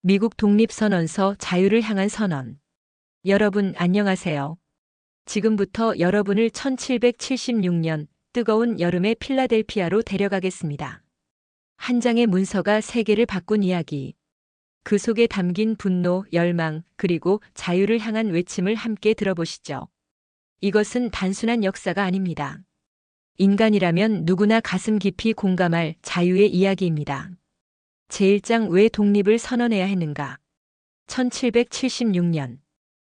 미국 독립선언서 자유를 향한 선언. 여러분 안녕하세요. 지금부터 여러분을 1776년 뜨거운 여름의 필라델피아로 데려가겠습니다. 한 장의 문서가 세계를 바꾼 이야기. 그 속에 담긴 분노, 열망, 그리고 자유를 향한 외침을 함께 들어보시죠. 이것은 단순한 역사가 아닙니다. 인간이라면 누구나 가슴 깊이 공감할 자유의 이야기입니다. 제1장 왜 독립을 선언해야 했는가? 1776년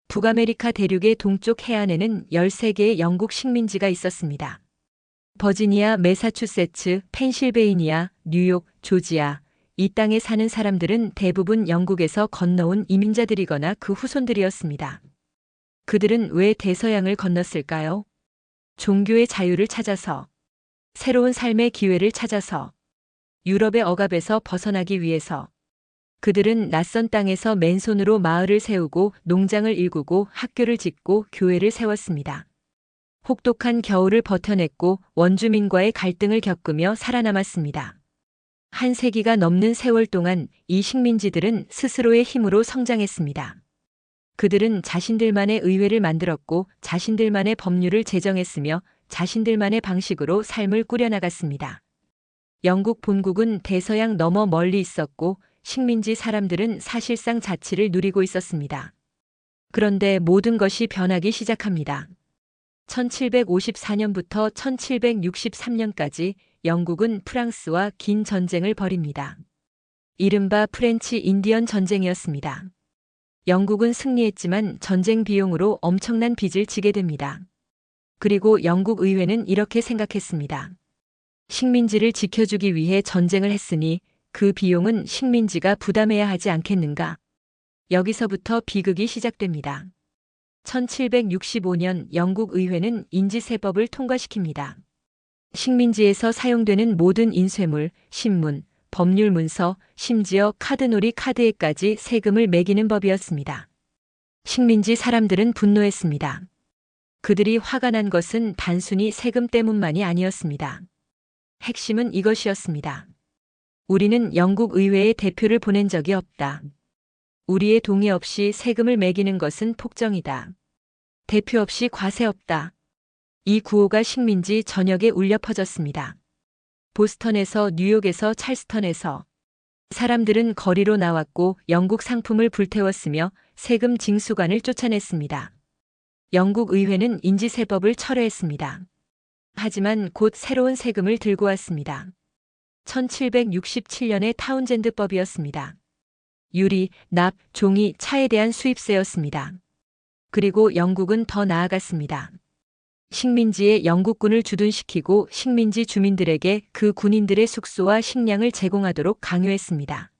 북아메리카 대륙의 동쪽 해안에는 13개의 영국 식민지가 있었습니다. 버지니아, 매사추세츠, 펜실베이니아, 뉴욕, 조지아. 이 땅에 사는 사람들은 대부분 영국에서 건너온 이민자들이거나 그 후손들이었습니다. 그들은 왜 대서양을 건넜을까요? 종교의 자유를 찾아서, 새로운 삶의 기회를 찾아서, 유럽의 억압에서 벗어나기 위해서. 그들은 낯선 땅에서 맨손으로 마을을 세우고 농장을 일구고 학교를 짓고 교회를 세웠습니다. 혹독한 겨울을 버텨냈고 원주민과의 갈등을 겪으며 살아남았습니다. 한 세기가 넘는 세월 동안 이 식민지들은 스스로의 힘으로 성장했습니다. 그들은 자신들만의 의회를 만들었고 자신들만의 법률을 제정했으며 자신들만의 방식으로 삶을 꾸려나갔습니다. 영국 본국은 대서양 너머 멀리 있었고 식민지 사람들은 사실상 자치를 누리고 있었습니다. 그런데 모든 것이 변하기 시작합니다. 1754년부터 1763년까지 영국은 프랑스와 긴 전쟁을 벌입니다. 이른바 프렌치 인디언 전쟁이었습니다. 영국은 승리했지만 전쟁 비용으로 엄청난 빚을 지게 됩니다. 그리고 영국 의회는 이렇게 생각했습니다. 식민지를 지켜주기 위해 전쟁을 했으니 그 비용은 식민지가 부담해야 하지 않겠는가? 여기서부터 비극이 시작됩니다. 1765년 영국 의회는 인지세법을 통과시킵니다. 식민지에서 사용되는 모든 인쇄물, 신문, 법률 문서, 심지어 카드놀이 카드에까지 세금을 매기는 법이었습니다. 식민지 사람들은 분노했습니다. 그들이 화가 난 것은 단순히 세금 때문만이 아니었습니다. 핵심은 이것이었습니다. 우리는 영국 의회에 대표를 보낸 적이 없다. 우리의 동의 없이 세금을 매기는 것은 폭정이다. 대표 없이 과세 없다. 이 구호가 식민지 전역에 울려 퍼졌습니다. 보스턴에서 뉴욕에서 찰스턴에서 사람들은 거리로 나왔고 영국 상품을 불태웠으며 세금 징수관을 쫓아냈습니다. 영국 의회는 인지세법을 철회했습니다. 하지만 곧 새로운 세금을 들고 왔습니다. 1767년의 타운젠드법이었습니다. 유리, 납, 종이, 차에 대한 수입세였습니다. 그리고 영국은 더 나아갔습니다. 식민지에 영국군을 주둔시키고 식민지 주민들에게 그 군인들의 숙소와 식량을 제공하도록 강요했습니다.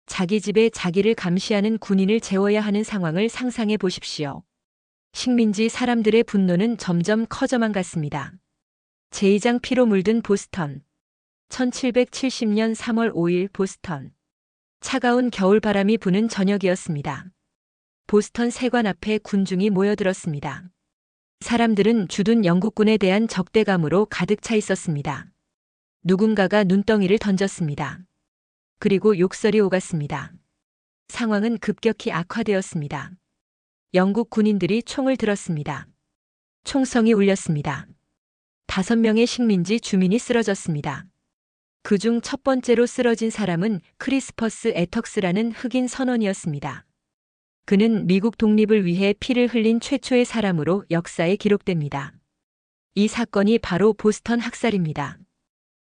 자기 집에 자기를 감시하는 군인을 재워야 하는 상황을 상상해 보십시오. 식민지 사람들의 분노는 점점 커져만 갔습니다. 제2장 피로 물든 보스턴. 1770년 3월 5일 보스턴. 차가운 겨울바람이 부는 저녁이었습니다. 보스턴 세관 앞에 군중이 모여들었습니다. 사람들은 주둔 영국군에 대한 적대감으로 가득 차 있었습니다. 누군가가 눈덩이를 던졌습니다. 그리고 욕설이 오갔습니다. 상황은 급격히 악화되었습니다. 영국 군인들이 총을 들었습니다. 총성이 울렸습니다. 5명의 식민지 주민이 쓰러졌습니다. 그중 첫 번째로 쓰러진 사람은 크리스퍼스 애턱스라는 흑인 선원이었습니다. 그는 미국 독립을 위해 피를 흘린 최초의 사람으로 역사에 기록됩니다. 이 사건이 바로 보스턴 학살입니다.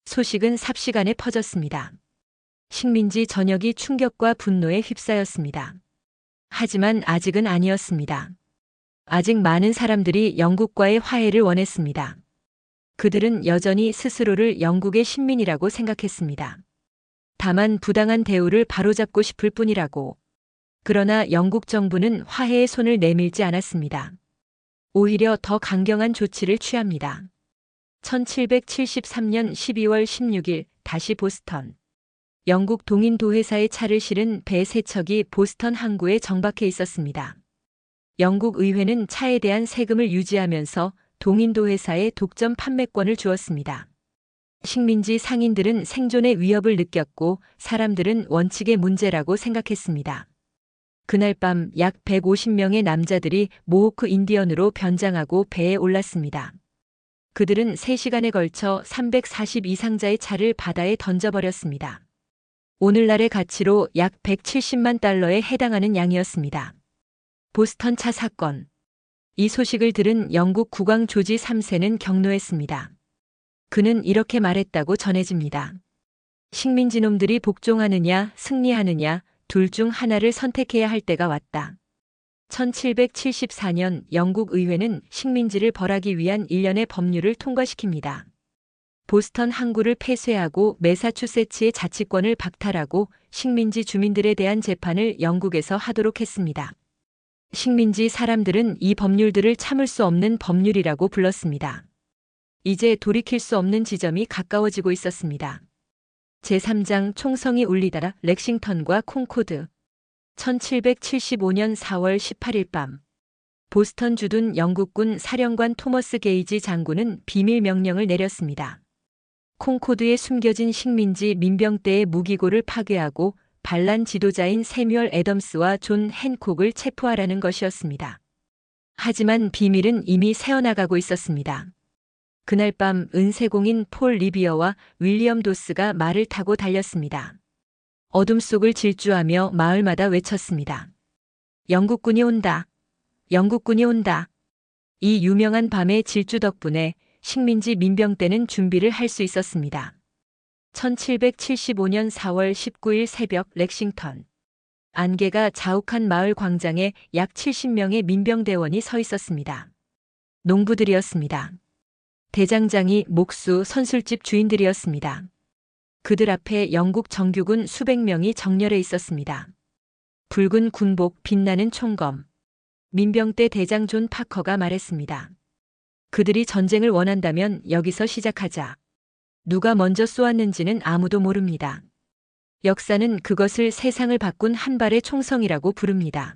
소식은 삽시간에 퍼졌습니다. 식민지 전역이 충격과 분노에 휩싸였습니다. 하지만 아직은 아니었습니다. 아직 많은 사람들이 영국과의 화해를 원했습니다. 그들은 여전히 스스로를 영국의 식민이라고 생각했습니다. 다만 부당한 대우를 바로잡고 싶을 뿐이라고. 그러나 영국 정부는 화해의 손을 내밀지 않았습니다. 오히려 더 강경한 조치를 취합니다. 1773년 12월 16일 다시 보스턴. 영국 동인도회사의 차를 실은 배 3척이 보스턴 항구에 정박해 있었습니다. 영국 의회는 차에 대한 세금을 유지하면서 동인도 회사에 독점 판매권을 주었습니다. 식민지 상인들은 생존의 위협을 느꼈고 사람들은 원칙의 문제라고 생각했습니다. 그날 밤 약 150명의 남자들이 모호크 인디언으로 변장하고 배에 올랐습니다. 그들은 3시간에 걸쳐 340 이상자의 차를 바다에 던져버렸습니다. 오늘날의 가치로 약 170만 달러에 해당하는 양이었습니다. 보스턴 차 사건. 이 소식을 들은 영국 국왕 조지 3세는 격노했습니다. 그는 이렇게 말했다고 전해집니다. 식민지놈들이 복종하느냐 승리하느냐 둘 중 하나를 선택해야 할 때가 왔다. 1774년 영국 의회는 식민지를 벌하기 위한 일련의 법률을 통과시킵니다. 보스턴 항구를 폐쇄하고 매사추세츠의 자치권을 박탈하고 식민지 주민들에 대한 재판을 영국에서 하도록 했습니다. 식민지 사람들은 이 법률들을 참을 수 없는 법률이라고 불렀습니다. 이제 돌이킬 수 없는 지점이 가까워지고 있었습니다. 제3장 총성이 울리다라 렉싱턴과 콩코드. 1775년 4월 18일 밤. 보스턴 주둔 영국군 사령관 토머스 게이지 장군은 비밀 명령을 내렸습니다. 콩코드에 숨겨진 식민지 민병대의 무기고를 파괴하고 반란 지도자인 세뮤얼 애덤스와 존 핸콕을 체포하라는 것이었습니다. 하지만 비밀은 이미 새어나가고 있었습니다. 그날 밤 은세공인 폴 리비어와 윌리엄 도스가 말을 타고 달렸습니다. 어둠 속을 질주하며 마을마다 외쳤습니다. 영국군이 온다. 영국군이 온다. 이 유명한 밤의 질주 덕분에 식민지 민병대는 준비를 할 수 있었습니다. 1775년 4월 19일 새벽 렉싱턴. 안개가 자욱한 마을 광장에 약 70명의 민병대원이 서 있었습니다. 농부들이었습니다. 대장장이 목수 선술집 주인들이었습니다. 그들 앞에 영국 정규군 수백 명이 정렬해 있었습니다. 붉은 군복, 빛나는 총검. 민병대 대장 존 파커가 말했습니다. 그들이 전쟁을 원한다면 여기서 시작하자. 누가 먼저 쏘았는지는 아무도 모릅니다. 역사는 그것을 세상을 바꾼 한 발의 총성이라고 부릅니다.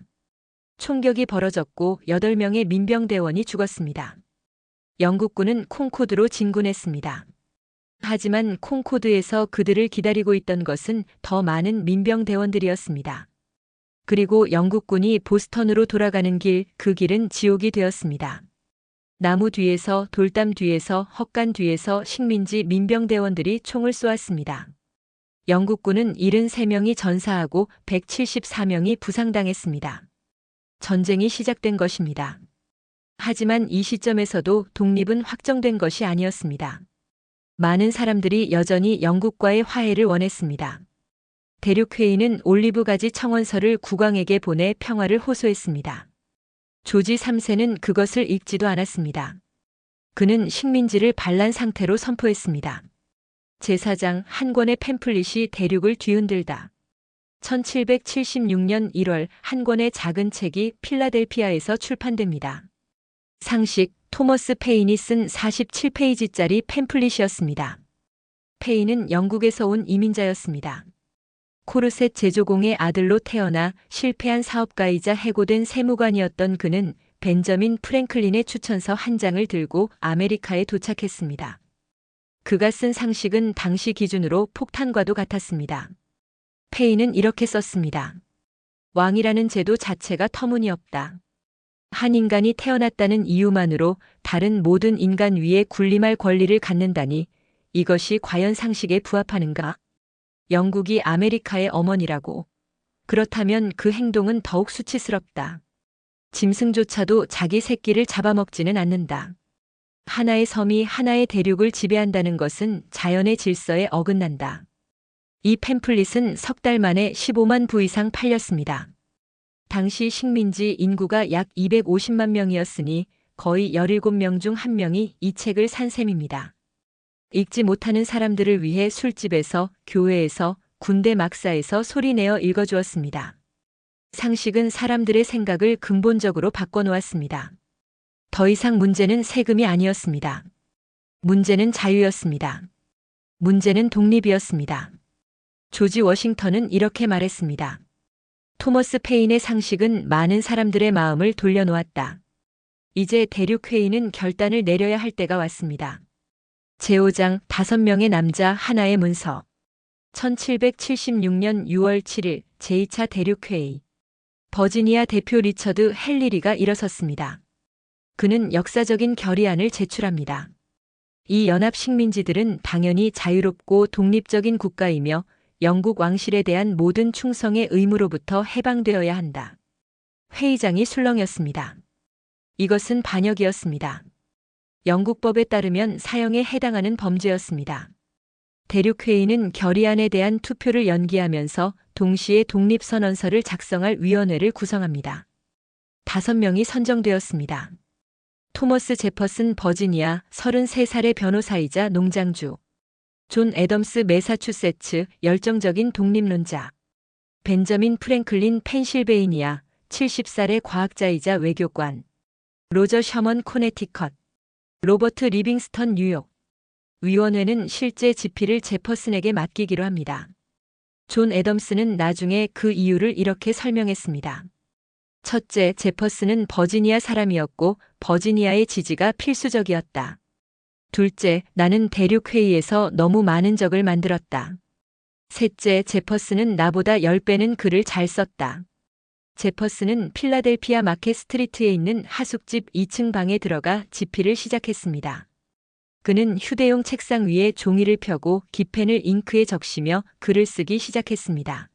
총격이 벌어졌고 8명의 민병대원이 죽었습니다. 영국군은 콩코드로 진군했습니다. 하지만 콩코드에서 그들을 기다리고 있던 것은 더 많은 민병대원들이었습니다. 그리고 영국군이 보스턴으로 돌아가는 길, 그 길은 지옥이 되었습니다. 나무 뒤에서, 돌담 뒤에서, 헛간 뒤에서 식민지 민병대원들이 총을 쏘았습니다. 영국군은 73명이 전사하고 174명이 부상당했습니다. 전쟁이 시작된 것입니다. 하지만 이 시점에서도 독립은 확정된 것이 아니었습니다. 많은 사람들이 여전히 영국과의 화해를 원했습니다. 대륙회의는 올리브가지 청원서를 국왕에게 보내 평화를 호소했습니다. 조지 3세는 그것을 읽지도 않았습니다. 그는 식민지를 반란 상태로 선포했습니다. 제4장 한 권의 팸플릿이 대륙을 뒤흔들다. 1776년 1월 한 권의 작은 책이 필라델피아에서 출판됩니다. 상식, 토머스 페인이 쓴 47페이지짜리 팸플릿이었습니다. 페인은 영국에서 온 이민자였습니다. 코르셋 제조공의 아들로 태어나 실패한 사업가이자 해고된 세무관이었던 그는 벤저민 프랭클린의 추천서 한 장을 들고 아메리카에 도착했습니다. 그가 쓴 상식은 당시 기준으로 폭탄과도 같았습니다. 페인은 이렇게 썼습니다. 왕이라는 제도 자체가 터무니없다. 한 인간이 태어났다는 이유만으로 다른 모든 인간 위에 군림할 권리를 갖는다니 이것이 과연 상식에 부합하는가? 영국이 아메리카의 어머니라고. 그렇다면 그 행동은 더욱 수치스럽다. 짐승조차도 자기 새끼를 잡아먹지는 않는다. 하나의 섬이 하나의 대륙을 지배한다는 것은 자연의 질서에 어긋난다. 이 팸플릿은 석 달 만에 15만 부 이상 팔렸습니다. 당시 식민지 인구가 약 250만 명이었으니 거의 17명 중 1명이 이 책을 산 셈입니다. 읽지 못하는 사람들을 위해 술집에서, 교회에서, 군대 막사에서 소리내어 읽어주었습니다. 상식은 사람들의 생각을 근본적으로 바꿔놓았습니다. 더 이상 문제는 세금이 아니었습니다. 문제는 자유였습니다. 문제는 독립이었습니다. 조지 워싱턴은 이렇게 말했습니다. 토머스 페인의 상식은 많은 사람들의 마음을 돌려놓았다. 이제 대륙회의는 결단을 내려야 할 때가 왔습니다. 제5장 5명의 남자 하나의 문서. 1776년 6월 7일 제2차 대륙회의. 버지니아 대표 리처드 헨리리가 일어섰습니다. 그는 역사적인 결의안을 제출합니다. 이 연합 식민지들은 당연히 자유롭고 독립적인 국가이며 영국 왕실에 대한 모든 충성의 의무로부터 해방되어야 한다. 회의장이 술렁였습니다. 이것은 반역이었습니다. 영국법에 따르면 사형에 해당하는 범죄였습니다. 대륙회의는 결의안에 대한 투표를 연기하면서 동시에 독립선언서를 작성할 위원회를 구성합니다. 5명이 선정되었습니다. 토머스 제퍼슨 버지니아 33살의 변호사이자 농장주. 존 애덤스 매사추세츠 열정적인 독립론자. 벤저민 프랭클린 펜실베이니아 70살의 과학자이자 외교관. 로저 셔먼 코네티컷. 로버트 리빙스턴 뉴욕. 위원회는 실제 집필을 제퍼슨에게 맡기기로 합니다. 존 애덤스는 나중에 그 이유를 이렇게 설명했습니다. 첫째, 제퍼슨은 버지니아 사람이었고 버지니아의 지지가 필수적이었다. 둘째, 나는 대륙회의에서 너무 많은 적을 만들었다. 셋째, 제퍼슨은 나보다 10배는 글을 잘 썼다. 제퍼슨은 필라델피아 마켓 스트리트에 있는 하숙집 2층 방에 들어가 집필을 시작했습니다. 그는 휴대용 책상 위에 종이를 펴고 기펜을 잉크에 적시며 글을 쓰기 시작했습니다.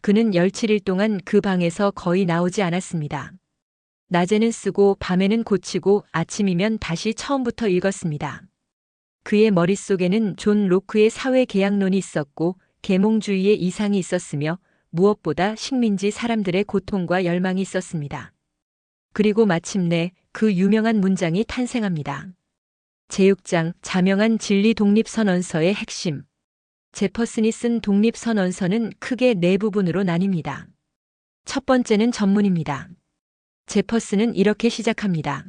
그는 17일 동안 그 방에서 거의 나오지 않았습니다. 낮에는 쓰고 밤에는 고치고 아침이면 다시 처음부터 읽었습니다. 그의 머릿속에는 존 로크의 사회계약론이 있었고 계몽주의의 이상이 있었으며 무엇보다 식민지 사람들의 고통과 열망이 있었습니다. 그리고 마침내 그 유명한 문장이 탄생합니다. 제6장 자명한 진리 독립선언서의 핵심. 제퍼슨이 쓴 독립선언서는 크게 4부분으로 나뉩니다. 첫 번째는 전문입니다. 제퍼슨은 이렇게 시작합니다.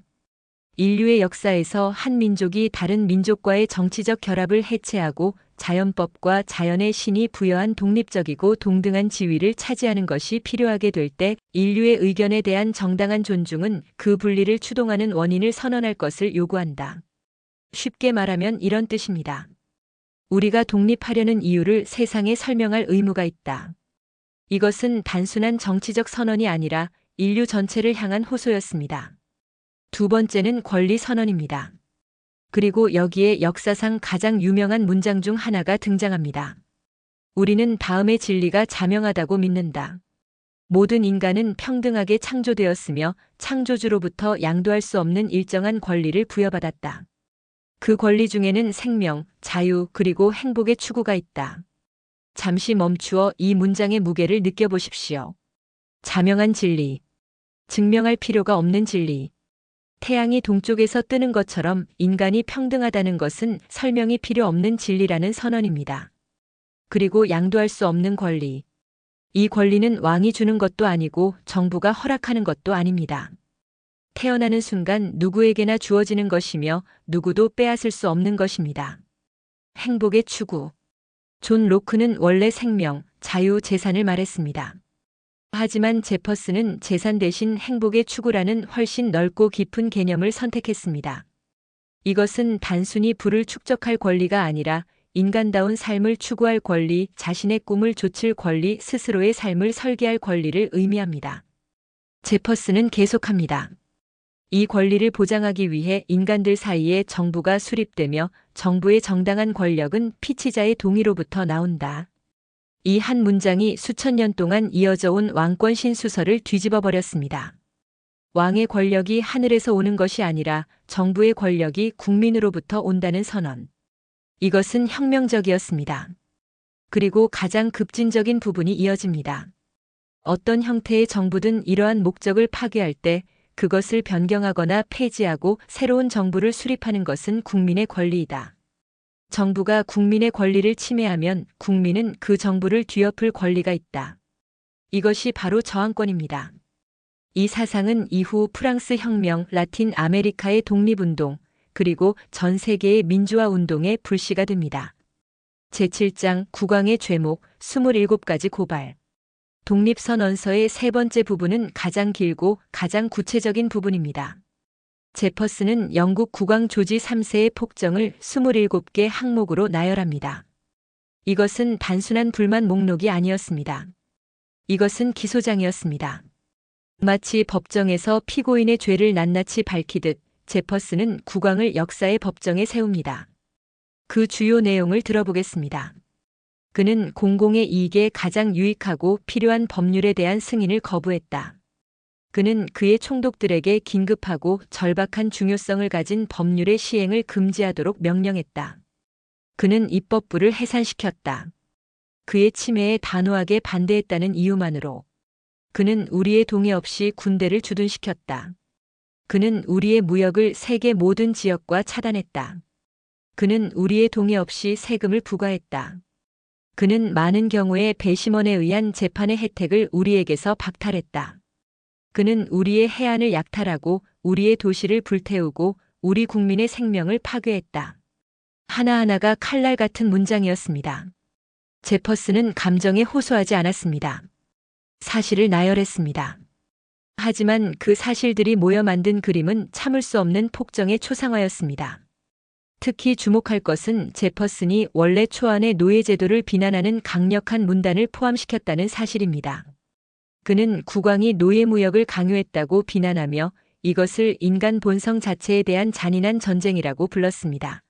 인류의 역사에서 한 민족이 다른 민족과의 정치적 결합을 해체하고 자연법과 자연의 신이 부여한 독립적이고 동등한 지위를 차지하는 것이 필요하게 될 때 인류의 의견에 대한 정당한 존중은 그 분리를 추동하는 원인을 선언할 것을 요구한다. 쉽게 말하면 이런 뜻입니다. 우리가 독립하려는 이유를 세상에 설명할 의무가 있다. 이것은 단순한 정치적 선언이 아니라 인류 전체를 향한 호소였습니다. 두 번째는 권리 선언입니다. 그리고 여기에 역사상 가장 유명한 문장 중 하나가 등장합니다. 우리는 다음의 진리가 자명하다고 믿는다. 모든 인간은 평등하게 창조되었으며 창조주로부터 양도할 수 없는 일정한 권리를 부여받았다. 그 권리 중에는 생명, 자유, 그리고 행복의 추구가 있다. 잠시 멈추어 이 문장의 무게를 느껴보십시오. 자명한 진리. 증명할 필요가 없는 진리. 태양이 동쪽에서 뜨는 것처럼 인간이 평등하다는 것은 설명이 필요 없는 진리라는 선언입니다. 그리고 양도할 수 없는 권리. 이 권리는 왕이 주는 것도 아니고 정부가 허락하는 것도 아닙니다. 태어나는 순간 누구에게나 주어지는 것이며 누구도 빼앗을 수 없는 것입니다. 행복의 추구. 존 로크는 원래 생명, 자유, 재산을 말했습니다. 하지만 제퍼슨은 재산 대신 행복의 추구라는 훨씬 넓고 깊은 개념을 선택했습니다. 이것은 단순히 부를 축적할 권리가 아니라 인간다운 삶을 추구할 권리, 자신의 꿈을 좇을 권리, 스스로의 삶을 설계할 권리를 의미합니다. 제퍼슨은 계속합니다. 이 권리를 보장하기 위해 인간들 사이에 정부가 수립되며 정부의 정당한 권력은 피치자의 동의로부터 나온다. 이 한 문장이 수천 년 동안 이어져 온 왕권 신수설을 뒤집어 버렸습니다. 왕의 권력이 하늘에서 오는 것이 아니라 정부의 권력이 국민으로부터 온다는 선언. 이것은 혁명적이었습니다. 그리고 가장 급진적인 부분이 이어집니다. 어떤 형태의 정부든 이러한 목적을 파괴할 때 그것을 변경하거나 폐지하고 새로운 정부를 수립하는 것은 국민의 권리이다. 정부가 국민의 권리를 침해하면 국민은 그 정부를 뒤엎을 권리가 있다. 이것이 바로 저항권입니다. 이 사상은 이후 프랑스 혁명, 라틴 아메리카의 독립운동, 그리고 전 세계의 민주화 운동의 불씨가 됩니다. 제7장 국왕의 죄목 27가지 고발. 독립선언서의 세 번째 부분은 가장 길고 가장 구체적인 부분입니다. 제퍼슨은 영국 국왕 조지 3세의 폭정을 27개 항목으로 나열합니다. 이것은 단순한 불만 목록이 아니었습니다. 이것은 기소장이었습니다. 마치 법정에서 피고인의 죄를 낱낱이 밝히듯 제퍼슨은 국왕을 역사의 법정에 세웁니다. 그 주요 내용을 들어보겠습니다. 그는 공공의 이익에 가장 유익하고 필요한 법률에 대한 승인을 거부했다. 그는 그의 총독들에게 긴급하고 절박한 중요성을 가진 법률의 시행을 금지하도록 명령했다. 그는 입법부를 해산시켰다. 그의 침해에 단호하게 반대했다는 이유만으로 그는 우리의 동의 없이 군대를 주둔시켰다. 그는 우리의 무역을 세계 모든 지역과 차단했다. 그는 우리의 동의 없이 세금을 부과했다. 그는 많은 경우에 배심원에 의한 재판의 혜택을 우리에게서 박탈했다. 그는 우리의 해안을 약탈하고 우리의 도시를 불태우고 우리 국민의 생명을 파괴했다. 하나하나가 칼날 같은 문장이었습니다. 제퍼슨은 감정에 호소하지 않았습니다. 사실을 나열했습니다. 하지만 그 사실들이 모여 만든 그림은 참을 수 없는 폭정의 초상화였습니다. 특히 주목할 것은 제퍼슨이 원래 초안의 노예제도를 비난하는 강력한 문단을 포함시켰다는 사실입니다. 그는 국왕이 노예무역을 강요했다고 비난하며 이것을 인간 본성 자체에 대한 잔인한 전쟁이라고 불렀습니다.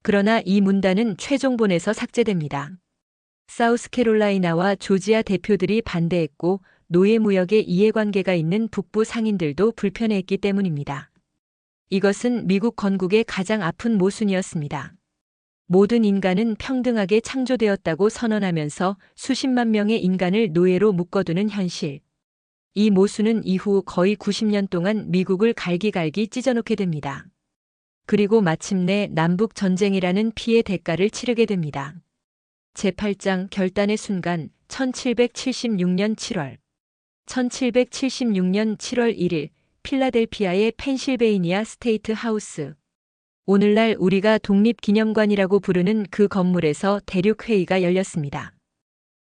그러나 이 문단은 최종본에서 삭제됩니다. 사우스캐롤라이나와 조지아 대표들이 반대했고 노예무역에 이해관계가 있는 북부 상인들도 불편해했기 때문입니다. 이것은 미국 건국의 가장 아픈 모순이었습니다. 모든 인간은 평등하게 창조되었다고 선언하면서 수십만 명의 인간을 노예로 묶어두는 현실. 이 모순은 이후 거의 90년 동안 미국을 갈기갈기 찢어놓게 됩니다. 그리고 마침내 남북 전쟁이라는 피의 대가를 치르게 됩니다. 제8장 결단의 순간 1776년 7월 1776년 7월 1일 필라델피아의 펜실베이니아 스테이트 하우스. 오늘날 우리가 독립기념관이라고 부르는 그 건물에서 대륙회의가 열렸습니다.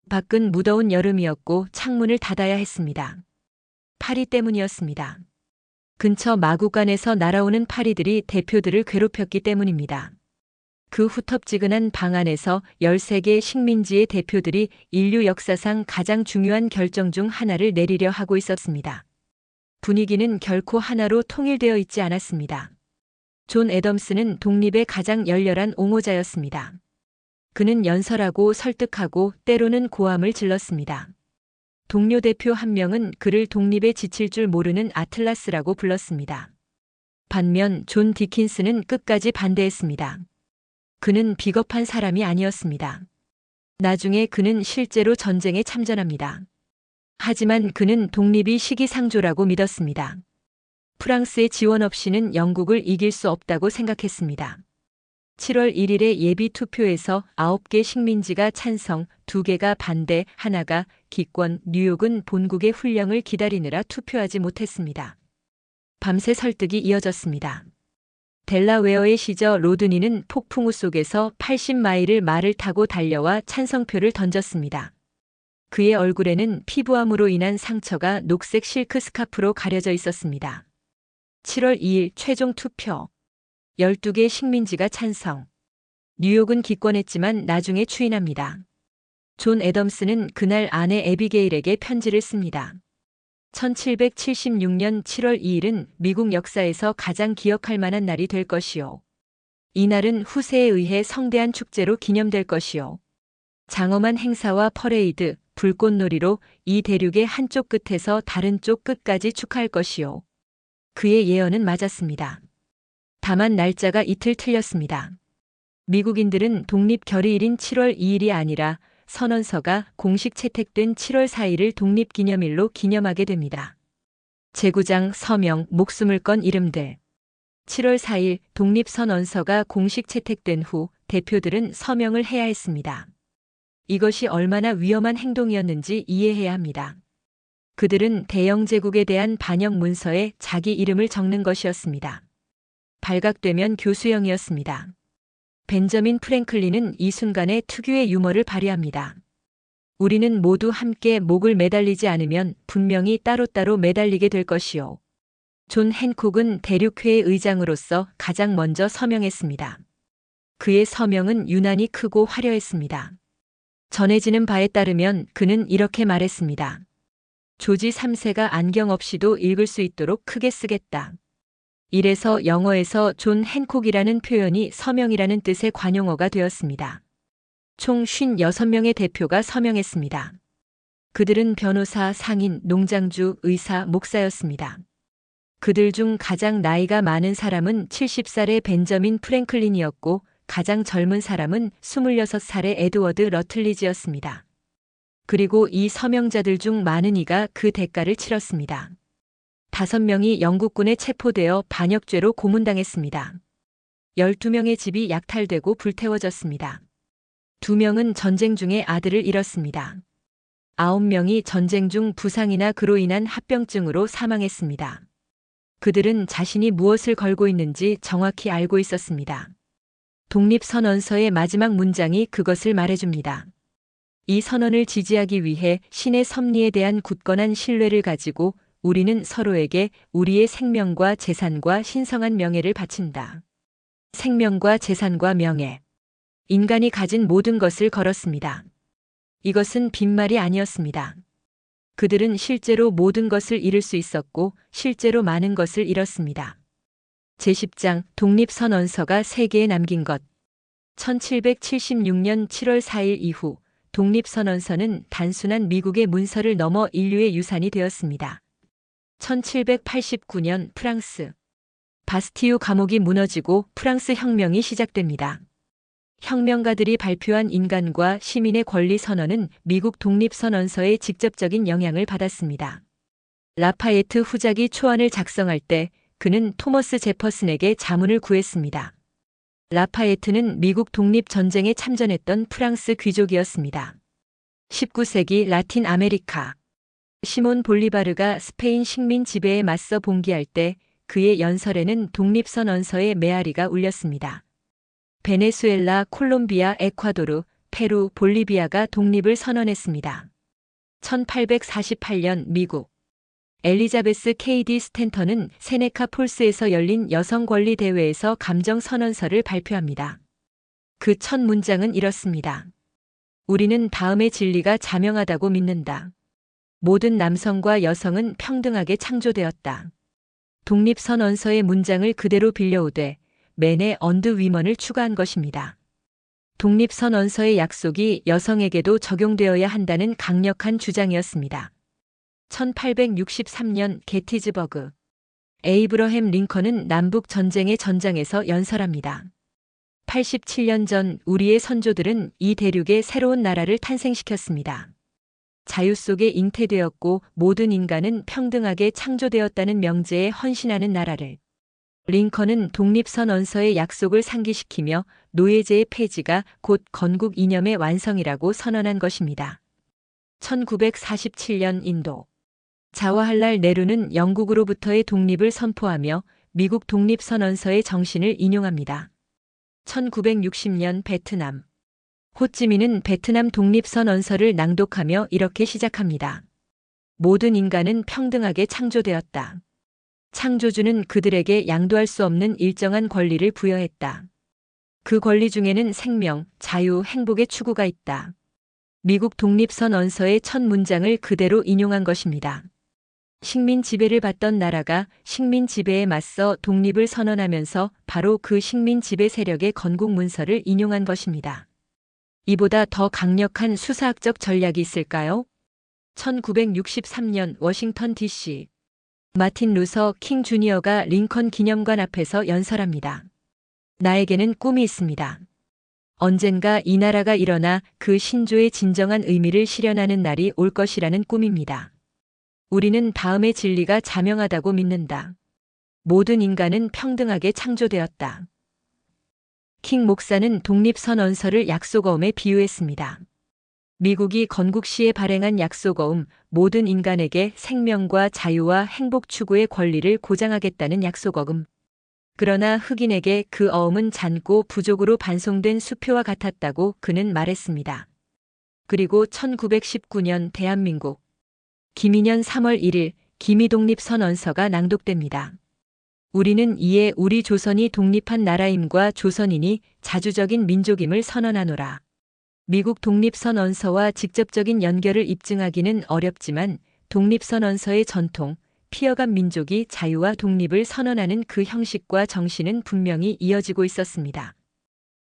밖은 무더운 여름이었고 창문을 닫아야 했습니다. 파리 때문이었습니다. 근처 마구간에서 날아오는 파리들이 대표들을 괴롭혔기 때문입니다. 그 후텁지근한 방 안에서 13개 식민지의 대표들이 인류 역사상 가장 중요한 결정 중 하나를 내리려 하고 있었습니다. 분위기는 결코 하나로 통일되어 있지 않았습니다. 존 애덤스는 독립의 가장 열렬한 옹호자였습니다. 그는 연설하고 설득하고 때로는 고함을 질렀습니다. 동료 대표 한 명은 그를 독립에 지칠 줄 모르는 아틀라스라고 불렀습니다. 반면 존 디킨스는 끝까지 반대했습니다. 그는 비겁한 사람이 아니었습니다. 나중에 그는 실제로 전쟁에 참전합니다. 하지만 그는 독립이 시기상조라고 믿었습니다. 프랑스의 지원 없이는 영국을 이길 수 없다고 생각했습니다. 7월 1일의 예비 투표에서 9개 식민지가 찬성, 2개가 반대, 하나가 기권, 뉴욕은 본국의 훈령을 기다리느라 투표하지 못했습니다. 밤새 설득이 이어졌습니다. 델라웨어의 시저 로드니는 폭풍우 속에서 80마일을 말을 타고 달려와 찬성표를 던졌습니다. 그의 얼굴에는 피부암으로 인한 상처가 녹색 실크 스카프로 가려져 있었습니다. 7월 2일 최종 투표. 12개 식민지가 찬성. 뉴욕은 기권했지만 나중에 추인합니다. 존 애덤스는 그날 아내 애비게일에게 편지를 씁니다. 1776년 7월 2일은 미국 역사에서 가장 기억할 만한 날이 될 것이요. 이날은 후세에 의해 성대한 축제로 기념될 것이요. 장엄한 행사와 퍼레이드, 불꽃놀이로 이 대륙의 한쪽 끝에서 다른 쪽 끝까지 축하할 것이요. 그의 예언은 맞았습니다. 다만 날짜가 이틀 틀렸습니다. 미국인들은 독립 결의일인 7월 2일이 아니라 선언서가 공식 채택된 7월 4일을 독립기념일로 기념하게 됩니다. 제구장, 서명, 목숨을 건 이름들. 7월 4일 독립선언서가 공식 채택된 후 대표들은 서명을 해야 했습니다. 이것이 얼마나 위험한 행동이었는지 이해해야 합니다. 그들은 대영 제국에 대한 반역 문서에 자기 이름을 적는 것이었습니다. 발각되면 교수형이었습니다. 벤저민 프랭클린은 이 순간에 특유의 유머를 발휘합니다. 우리는 모두 함께 목을 매달리지 않으면 분명히 따로따로 매달리게 될 것이요. 존 핸콕은 대륙회의 의장으로서 가장 먼저 서명했습니다. 그의 서명은 유난히 크고 화려했습니다. 전해지는 바에 따르면 그는 이렇게 말했습니다. 조지 3세가 안경 없이도 읽을 수 있도록 크게 쓰겠다. 이래서 영어에서 존 핸콕이라는 표현이 서명이라는 뜻의 관용어가 되었습니다. 총 56명의 대표가 서명했습니다. 그들은 변호사, 상인, 농장주, 의사, 목사였습니다. 그들 중 가장 나이가 많은 사람은 70살의 벤저민 프랭클린이었고 가장 젊은 사람은 26살의 에드워드 러틀리지였습니다. 그리고 이 서명자들 중 많은 이가 그 대가를 치렀습니다. 5명이 영국군에 체포되어 반역죄로 고문당했습니다. 12명의 집이 약탈되고 불태워졌습니다. 2명은 전쟁 중에 아들을 잃었습니다. 9명이 전쟁 중 부상이나 그로 인한 합병증으로 사망했습니다. 그들은 자신이 무엇을 걸고 있는지 정확히 알고 있었습니다. 독립선언서의 마지막 문장이 그것을 말해줍니다. 이 선언을 지지하기 위해 신의 섭리에 대한 굳건한 신뢰를 가지고 우리는 서로에게 우리의 생명과 재산과 신성한 명예를 바친다. 생명과 재산과 명예. 인간이 가진 모든 것을 걸었습니다. 이것은 빈말이 아니었습니다. 그들은 실제로 모든 것을 잃을 수 있었고 실제로 많은 것을 잃었습니다. 제10장 독립선언서가 세계에 남긴 것. 1776년 7월 4일 이후 독립선언서는 단순한 미국의 문서를 넘어 인류의 유산이 되었습니다. 1789년 프랑스. 바스티유 감옥이 무너지고 프랑스 혁명이 시작됩니다. 혁명가들이 발표한 인간과 시민의 권리 선언은 미국 독립선언서에 직접적인 영향을 받았습니다. 라파예트 후작이 초안을 작성할 때 그는 토머스 제퍼슨에게 자문을 구했습니다. 라파예트는 미국 독립전쟁에 참전했던 프랑스 귀족이었습니다. 19세기 라틴 아메리카. 시몬 볼리바르가 스페인 식민 지배에 맞서 봉기할 때 그의 연설에는 독립선언서의 메아리가 울렸습니다. 베네수엘라, 콜롬비아, 에콰도르, 페루, 볼리비아가 독립을 선언했습니다. 1848년 미국. 엘리자베스 K.D. 스탠턴은 세네카 폴스에서 열린 여성 권리 대회에서 감정 선언서를 발표합니다. 그 첫 문장은 이렇습니다. 우리는 다음의 진리가 자명하다고 믿는다. 모든 남성과 여성은 평등하게 창조되었다. 독립선언서의 문장을 그대로 빌려오되 맨의 언드 위먼을 추가한 것입니다. 독립선언서의 약속이 여성에게도 적용되어야 한다는 강력한 주장이었습니다. 1863년 게티즈버그. 에이브러햄 링컨은 남북 전쟁의 전장에서 연설합니다. 87년 전 우리의 선조들은 이 대륙에 새로운 나라를 탄생시켰습니다. 자유 속에 잉태되었고 모든 인간은 평등하게 창조되었다는 명제에 헌신하는 나라를. 링컨은 독립선언서의 약속을 상기시키며 노예제의 폐지가 곧 건국 이념의 완성이라고 선언한 것입니다. 1947년 인도. 자와할랄 네루는 영국으로부터의 독립을 선포하며 미국 독립선언서의 정신을 인용합니다. 1960년 베트남. 호찌민은 베트남 독립선언서를 낭독하며 이렇게 시작합니다. 모든 인간은 평등하게 창조되었다. 창조주는 그들에게 양도할 수 없는 일정한 권리를 부여했다. 그 권리 중에는 생명, 자유, 행복의 추구가 있다. 미국 독립선언서의 첫 문장을 그대로 인용한 것입니다. 식민 지배를 받던 나라가 식민 지배에 맞서 독립을 선언하면서 바로 그 식민 지배 세력의 건국 문서를 인용한 것입니다. 이보다 더 강력한 수사학적 전략이 있을까요? 1963년 워싱턴 DC. 마틴 루서 킹 주니어가 링컨 기념관 앞에서 연설합니다. 나에게는 꿈이 있습니다. 언젠가 이 나라가 일어나 그 신조의 진정한 의미를 실현하는 날이 올 것이라는 꿈입니다. 우리는 다음의 진리가 자명하다고 믿는다. 모든 인간은 평등하게 창조되었다. 킹 목사는 독립선언서를 약속어음에 비유했습니다. 미국이 건국 시에 발행한 약속어음, 모든 인간에게 생명과 자유와 행복 추구의 권리를 보장하겠다는 약속어음. 그러나 흑인에게 그 어음은 잔고 부족으로 반송된 수표와 같았다고 그는 말했습니다. 그리고 1919년 대한민국. 김인현 3월 1일 기미독립선언서가 낭독됩니다. 우리는 이에 우리 조선이 독립한 나라임과 조선인이 자주적인 민족임을 선언하노라. 미국 독립선언서와 직접적인 연결을 입증하기는 어렵지만 독립선언서의 전통, 피어간 민족이 자유와 독립을 선언하는 그 형식과 정신은 분명히 이어지고 있었습니다.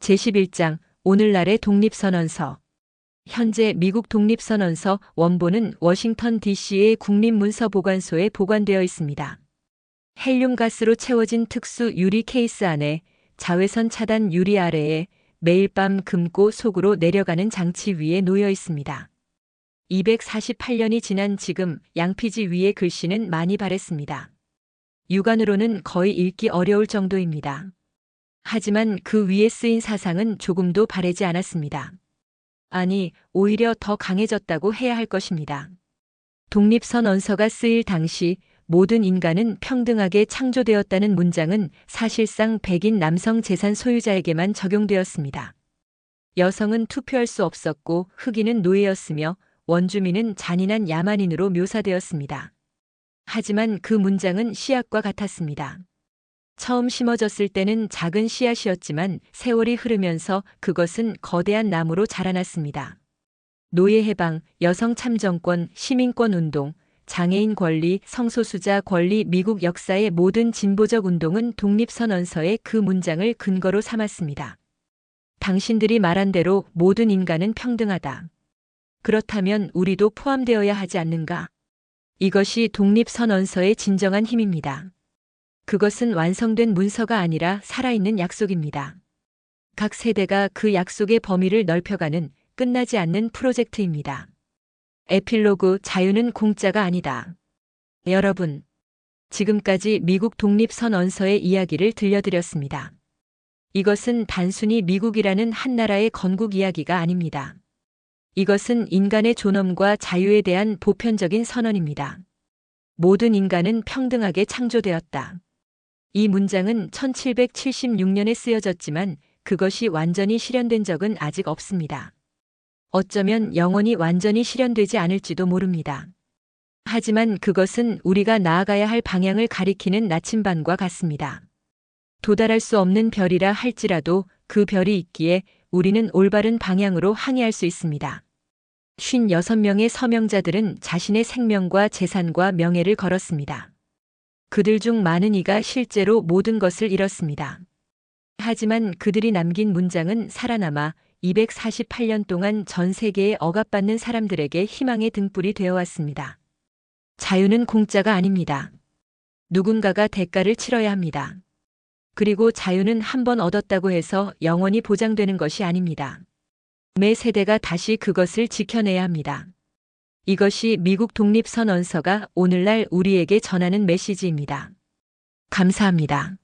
제11장 오늘날의 독립선언서. 현재 미국 독립선언서 원본은 워싱턴 DC의 국립문서보관소에 보관되어 있습니다. 헬륨가스로 채워진 특수 유리 케이스 안에 자외선 차단 유리 아래에 매일 밤 금고 속으로 내려가는 장치 위에 놓여 있습니다. 248년이 지난 지금 양피지 위의 글씨는 많이 바랬습니다. 육안으로는 거의 읽기 어려울 정도입니다. 하지만 그 위에 쓰인 사상은 조금도 바래지 않았습니다. 아니, 오히려 더 강해졌다고 해야 할 것입니다. 독립선언서가 쓰일 당시 모든 인간은 평등하게 창조되었다는 문장은 사실상 백인 남성 재산 소유자에게만 적용되었습니다. 여성은 투표할 수 없었고 흑인은 노예였으며 원주민은 잔인한 야만인으로 묘사되었습니다. 하지만 그 문장은 씨앗과 같았습니다. 처음 심어졌을 때는 작은 씨앗이었지만 세월이 흐르면서 그것은 거대한 나무로 자라났습니다. 노예 해방, 여성 참정권, 시민권 운동, 장애인 권리, 성소수자 권리, 미국 역사의 모든 진보적 운동은 독립선언서의 그 문장을 근거로 삼았습니다. 당신들이 말한 대로 모든 인간은 평등하다. 그렇다면 우리도 포함되어야 하지 않는가? 이것이 독립선언서의 진정한 힘입니다. 그것은 완성된 문서가 아니라 살아있는 약속입니다. 각 세대가 그 약속의 범위를 넓혀가는 끝나지 않는 프로젝트입니다. 에필로그 자유는 공짜가 아니다. 여러분, 지금까지 미국 독립선언서의 이야기를 들려드렸습니다. 이것은 단순히 미국이라는 한 나라의 건국 이야기가 아닙니다. 이것은 인간의 존엄과 자유에 대한 보편적인 선언입니다. 모든 인간은 평등하게 창조되었다. 이 문장은 1776년에 쓰여졌지만 그것이 완전히 실현된 적은 아직 없습니다. 어쩌면 영원히 완전히 실현되지 않을지도 모릅니다. 하지만 그것은 우리가 나아가야 할 방향을 가리키는 나침반과 같습니다. 도달할 수 없는 별이라 할지라도 그 별이 있기에 우리는 올바른 방향으로 항해할 수 있습니다. 56명의 서명자들은 자신의 생명과 재산과 명예를 걸었습니다. 그들 중 많은 이가 실제로 모든 것을 잃었습니다. 하지만 그들이 남긴 문장은 살아남아 248년 동안 전 세계에 억압받는 사람들에게 희망의 등불이 되어 왔습니다. 자유는 공짜가 아닙니다. 누군가가 대가를 치러야 합니다. 그리고 자유는 한 번 얻었다고 해서 영원히 보장되는 것이 아닙니다. 매 세대가 다시 그것을 지켜내야 합니다. 이것이 미국 독립선언서가 오늘날 우리에게 전하는 메시지입니다. 감사합니다.